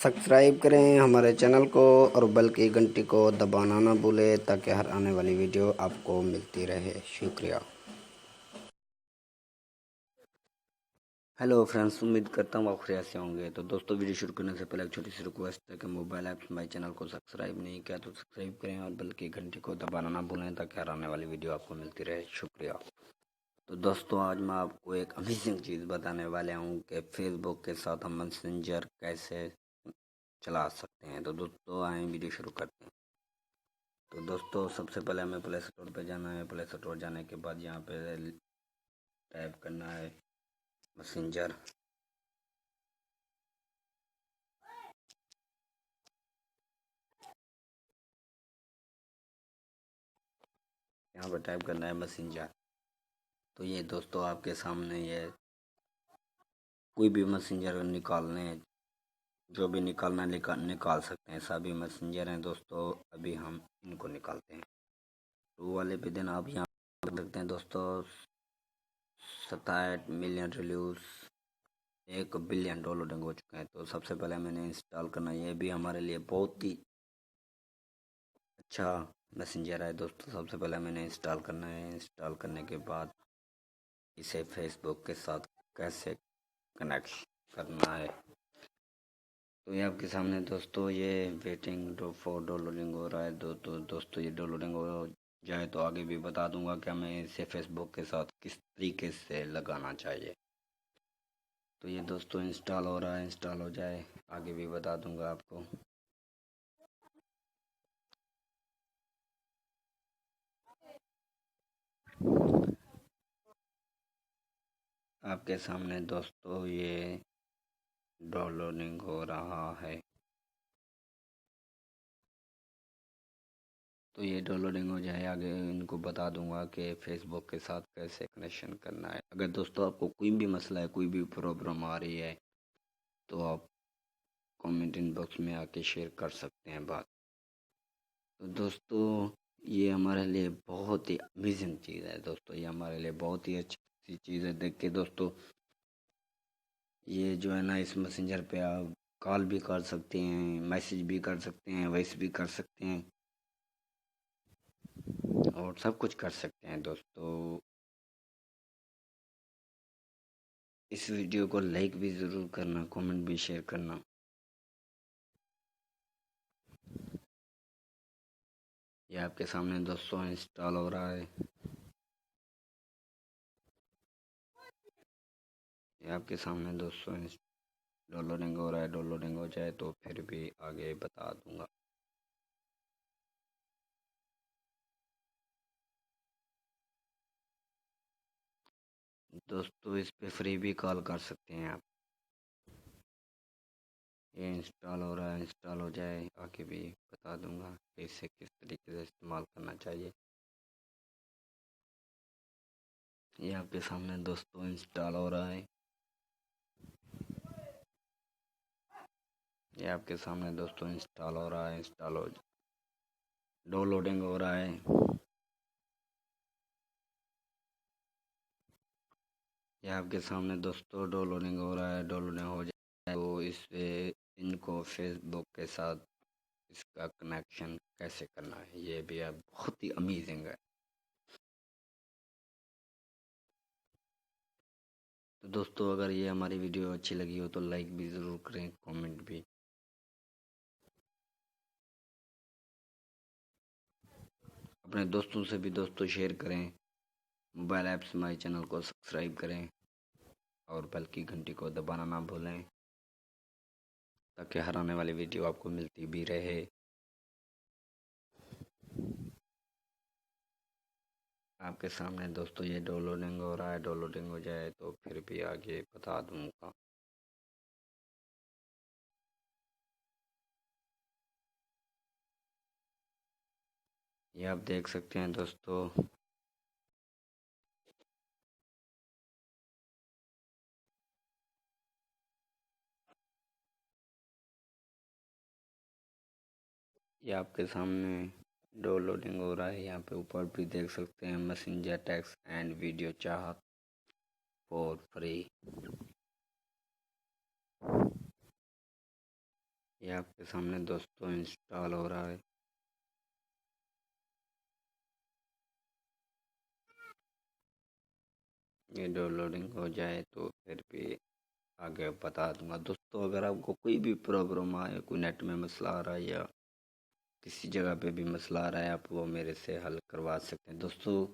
Subscribe करें हमारे channel को और बेल की घंटी को दबाना ना भूलें ताकि हर आने वाली वीडियो आपको मिलती रहे। शुक्रिया। हेलो फ्रेंड्स, उम्मीद करता हूँ आप खैरियत से होंगे। तो दोस्तों, वीडियो शुरू करने से पहले एक छोटी सी रिक्वेस्ट है कि मोबाइल ऐप्स माई चैनल को सब्सक्राइब नहीं किया तो सब्सक्राइब करें और बेल की घंटी को दबाना ना भूलें ताकि हर आने वाली वीडियो आपको मिलती रहे। शुक्रिया। तो दोस्तों, आज मैं आपको एक अमेजिंग चीज़ बताने वाला हूँ कि फेसबुक के साथ हम मैसेंजर कैसे चला सकते हैं। तो दोस्तों, आए वीडियो शुरू करते हैं। तो दोस्तों, सबसे पहले हमें प्ले स्टोर पे जाना है। प्ले स्टोर जाने के बाद यहाँ पे टाइप करना है मैसेंजर। यहाँ पर टाइप करना है मैसेंजर। तो ये दोस्तों आपके सामने ये कोई भी मैसेंजर निकालने, जो भी निकालना निकाल सकते हैं। सभी मैसेंजर हैं दोस्तों, अभी हम इनको निकालते हैं। तो वाले पे दिन आप यहाँ देख सकते हैं दोस्तों, 67 मिलियन रिव्यूज, 1 बिलियन डाउनलोडिंग हो चुके हैं। तो सबसे पहले मैंने इंस्टॉल करना, ये भी हमारे लिए बहुत ही अच्छा मैसेंजर है दोस्तों। सबसे पहले मैंने इंस्टॉल करना है। इंस्टॉल करने के बाद इसे फेसबुक के साथ कैसे कनेक्ट करना है, तो ये आपके सामने दोस्तों ये वेटिंग फॉर डाउनलोडिंग हो रहा है। दोस्तों ये डाउनलोडिंग हो जाए तो आगे भी बता दूंगा कि हमें इसे फेसबुक के साथ किस तरीके से लगाना चाहिए। तो ये दोस्तों इंस्टॉल हो रहा है, इंस्टॉल हो जाए आगे भी बता दूंगा आपको। आपके सामने दोस्तों ये डाउनलोडिंग हो रहा है। तो ये डाउनलोडिंग हो जाए आगे इनको बता दूंगा कि फेसबुक के साथ कैसे कनेक्शन करना है। अगर दोस्तों आपको कोई भी मसला है, कोई भी प्रॉब्लम आ रही है, तो आप कमेंट इनबॉक्स में आके शेयर कर सकते हैं बात। तो दोस्तों, ये हमारे लिए बहुत ही अमेजिंग चीज़ है दोस्तों, ये हमारे लिए बहुत ही अच्छी चीज़ है। देख के दोस्तों, ये जो है ना, इस मैसेंजर पे आप कॉल भी कर सकते हैं, मैसेज भी कर सकते हैं, वॉइस भी कर सकते हैं और सब कुछ कर सकते हैं दोस्तों। इस वीडियो को लाइक भी ज़रूर करना, कमेंट भी शेयर करना। ये आपके सामने दोस्तों इंस्टॉल हो रहा है। ये आपके सामने दोस्तों डाउनलोडिंग हो रहा है। डाउनलोडिंग हो जाए तो फिर भी आगे बता दूंगा। दोस्तों, इस पे फ्री भी कॉल कर सकते हैं आप। ये इंस्टॉल हो रहा है, इंस्टॉल हो जाए आगे भी बता दूंगा कि इसे किस तरीके से इस्तेमाल करना चाहिए। ये आपके सामने दोस्तों इंस्टॉल हो रहा है। ये आपके सामने दोस्तों इंस्टॉल हो रहा है, इंस्टॉल हो डाउनलोडिंग हो रहा है। ये आपके सामने दोस्तों डाउनलोडिंग हो रहा है। डाउनलोडिंग हो जाए तो इससे इनको फेसबुक के साथ इसका कनेक्शन कैसे करना है, ये भी अब बहुत ही अमेजिंग है। तो दोस्तों, अगर ये हमारी वीडियो अच्छी लगी हो तो लाइक भी ज़रूर करें, कमेंट भी। अपने दोस्तों से भी दोस्तों शेयर करें। मोबाइल ऐप्स हमारे चैनल को सब्सक्राइब करें और बेल की घंटी को दबाना ना भूलें ताकि हर आने वाली वीडियो आपको मिलती भी रहे। आपके सामने दोस्तों ये डाउनलोडिंग हो रहा है। डाउनलोडिंग हो जाए तो फिर भी आगे बता दूंगा। ये आप देख सकते हैं दोस्तों, ये आपके सामने डाउनलोडिंग हो रहा है। यहाँ पे ऊपर भी देख सकते हैं मैसेंजर टेक्स्ट एंड वीडियो चाहत फॉर फ्री। ये आपके सामने दोस्तों इंस्टॉल हो रहा है। ये डाउनलोडिंग हो जाए तो फिर भी आगे बता दूंगा दोस्तों। अगर आपको कोई भी प्रॉब्लम आए, कोई नेट में मसला आ रहा है या किसी जगह पे भी मसला आ रहा है, आप वो मेरे से हल करवा सकते हैं दोस्तों।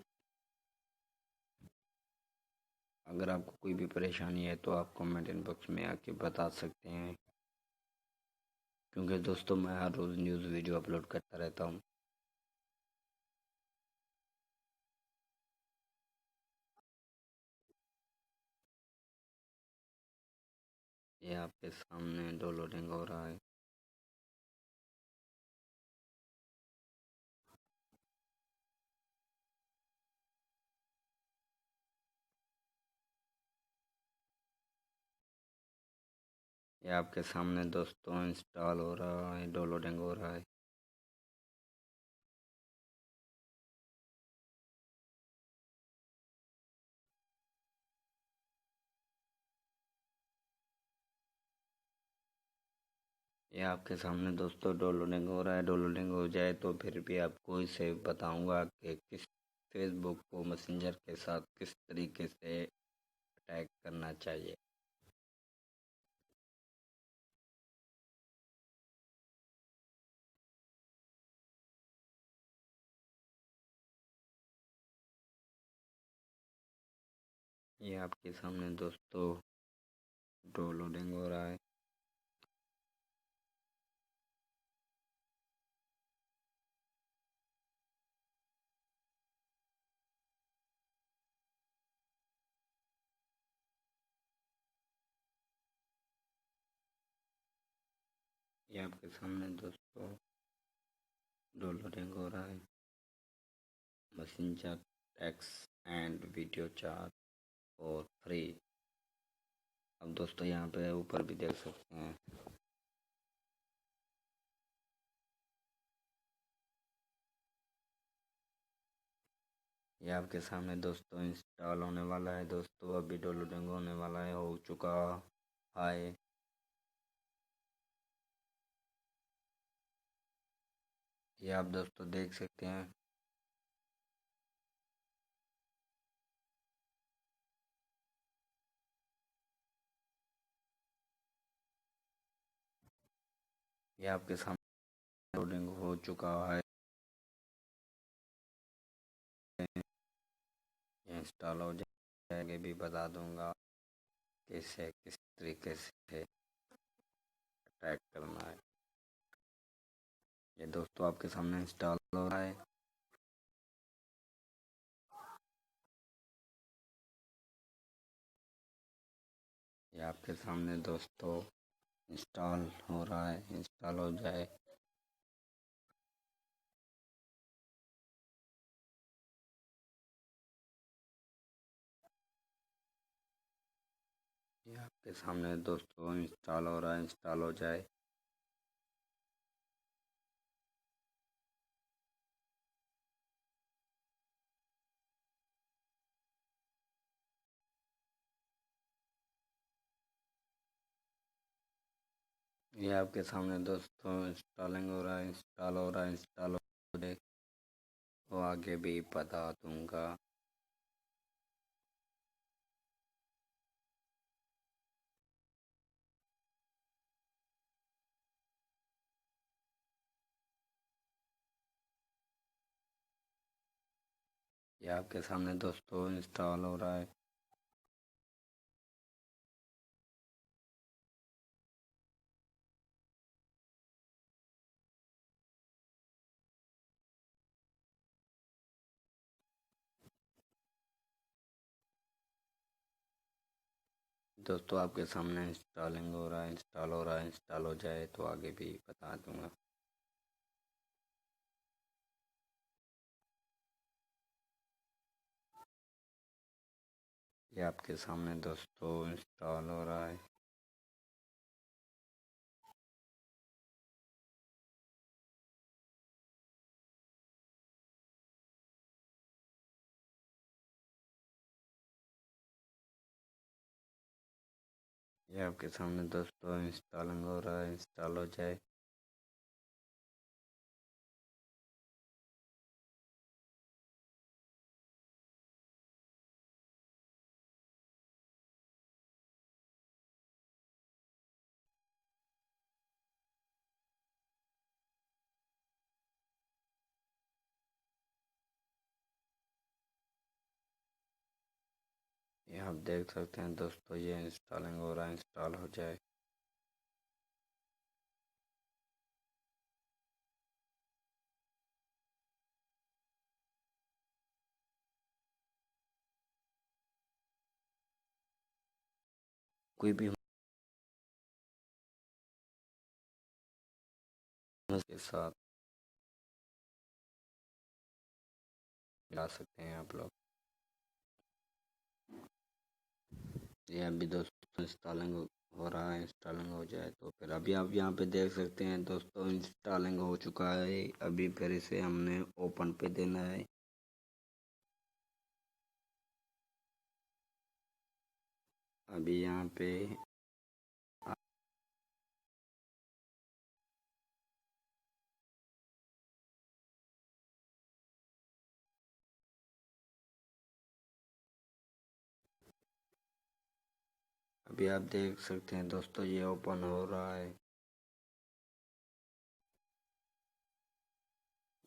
अगर आपको कोई भी परेशानी है तो आप कमेंट इनबॉक्स में आके बता सकते हैं, क्योंकि दोस्तों मैं हर रोज़ न्यूज़ वीडियो अपलोड करता रहता हूँ। ये आपके सामने डाउनलोडिंग हो रहा है। ये आपके सामने दोस्तों इंस्टॉल हो रहा है, डाउनलोडिंग हो रहा है। ये आपके सामने दोस्तों डाउनलोडिंग हो रहा है। डाउनलोडिंग हो जाए तो फिर भी आपको इसे बताऊंगा कि किस फेसबुक को मैसेंजर के साथ किस तरीके से अटैक करना चाहिए। ये आपके सामने दोस्तों डाउनलोडिंग हो रहा है। ये आपके सामने दोस्तों डाउनलोडिंग हो रहा है। Messenger text and video chat और फ्री। अब दोस्तों यहाँ पे ऊपर भी देख सकते हैं। ये आपके सामने दोस्तों इंस्टॉल होने वाला है दोस्तों। अभी डाउनलोडिंग होने वाला है, हो चुका है। ये आप दोस्तों देख सकते हैं। ये आपके सामने डाउनलोडिंग हो चुका है। ये इंस्टॉल हो जाएगा भी बता दूंगा कैसे किस तरीके से अटैक करना है। ये दोस्तों आपके सामने इंस्टॉल हो रहा है। ये आपके सामने दोस्तों इंस्टॉल हो रहा है। इंस्टॉल हो जाए ये आपके सामने दोस्तों इंस्टॉल हो रहा है। इंस्टॉल हो जाए ये आपके सामने दोस्तों इंस्टॉलिंग हो रहा है। इंस्टॉल हो रहा है। इंस्टॉल हो जाए तो आगे भी बता दूंगा। ये आपके सामने दोस्तों इंस्टॉल हो रहा है। दोस्तों आपके सामने इंस्टॉलिंग हो रहा है। इंस्टॉल हो रहा है। इंस्टॉल हो जाए तो आगे भी बता दूंगा। ये आपके सामने दोस्तों इंस्टॉल हो रहा है। ये आपके सामने दोस्तों इंस्टॉलिंग हो रहा है, इंस्टॉल हो जाए। ये आप देख सकते हैं दोस्तों, ये इंस्टॉलिंग हो रहा है, इंस्टॉल हो जाए। कोई भी के साथ मिला सकते हैं आप लोग। ये अभी दोस्तों इंस्टॉलिंग हो रहा है, इंस्टॉलिंग हो जाए तो फिर अभी आप यहाँ पे देख सकते हैं दोस्तों इंस्टॉलिंग हो चुका है। अभी फिर इसे हमने ओपन पे देना है। अभी यहाँ पे अभी आप देख सकते हैं दोस्तों ये ओपन हो रहा है।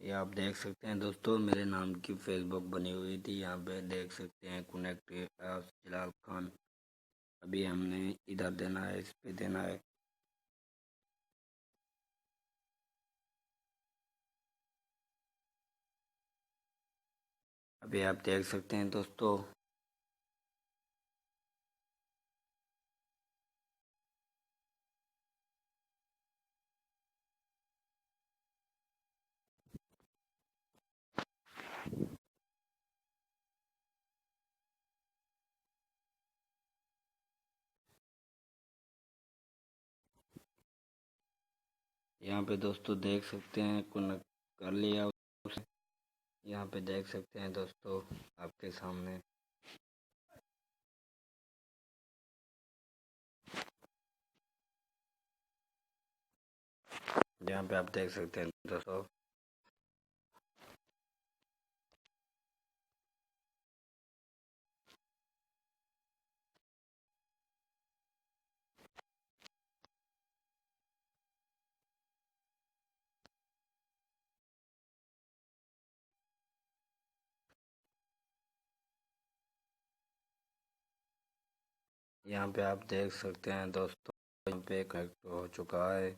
ये आप देख सकते हैं दोस्तों मेरे नाम की फेसबुक बनी हुई थी। यहाँ पे देख सकते हैं कनेक्ट जलाल खान। अभी हमने इधर देना है, इस पे देना है। अभी आप देख सकते हैं दोस्तों यहाँ पे दोस्तों देख सकते हैं कनेक्ट कर लिया उसे। यहाँ पे देख सकते हैं दोस्तों आपके सामने। यहाँ पे आप देख सकते हैं दोस्तों यहाँ पे आप देख सकते हैं दोस्तों यहाँ पे कनेक्ट हो चुका है।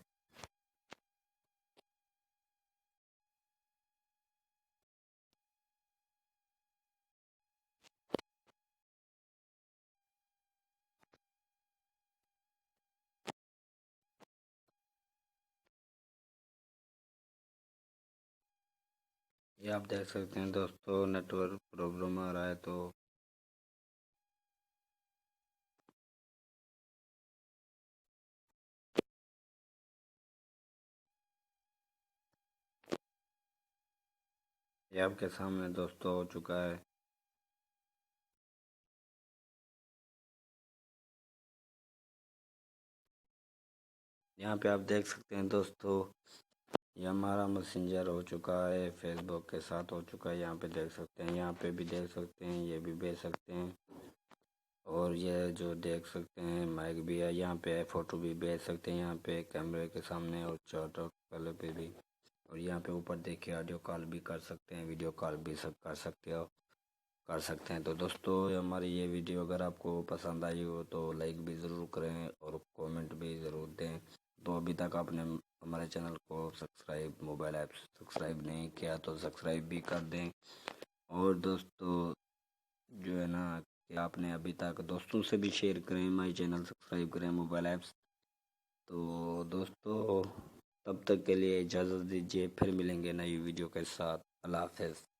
ये आप देख सकते हैं दोस्तों नेटवर्क प्रॉब्लम आ रहा है तो ये आपके सामने दोस्तों हो चुका है। यहाँ पे आप देख सकते हैं दोस्तों ये हमारा मैसेंजर हो चुका है, फेसबुक के साथ हो चुका है। यहाँ पे देख सकते हैं, यहाँ पे भी देख सकते हैं, ये भी भेज सकते हैं। और ये जो देख सकते हैं माइक भी है, यहाँ पे फ़ोटो भी भेज सकते हैं यहाँ पे कैमरे के सामने और चारों वाले पे भी। और यहाँ पे ऊपर देखिए ऑडियो कॉल भी कर सकते हैं, वीडियो कॉल भी सब कर सकते हो, कर सकते हैं। तो दोस्तों हमारी ये वीडियो अगर आपको पसंद आई हो तो लाइक भी ज़रूर करें और कमेंट भी ज़रूर दें। तो अभी तक आपने हमारे चैनल को सब्सक्राइब मोबाइल ऐप सब्सक्राइब नहीं किया तो सब्सक्राइब भी कर दें। और दोस्तों जो है ना कि आपने अभी तक दोस्तों से भी शेयर करें, हमारे चैनल सब्सक्राइब करें मोबाइल ऐप्स। तो दोस्तों तब तक के लिए इजाज़त दीजिए, फिर मिलेंगे नई वीडियो के साथ। अल्लाह हाफ़िज़।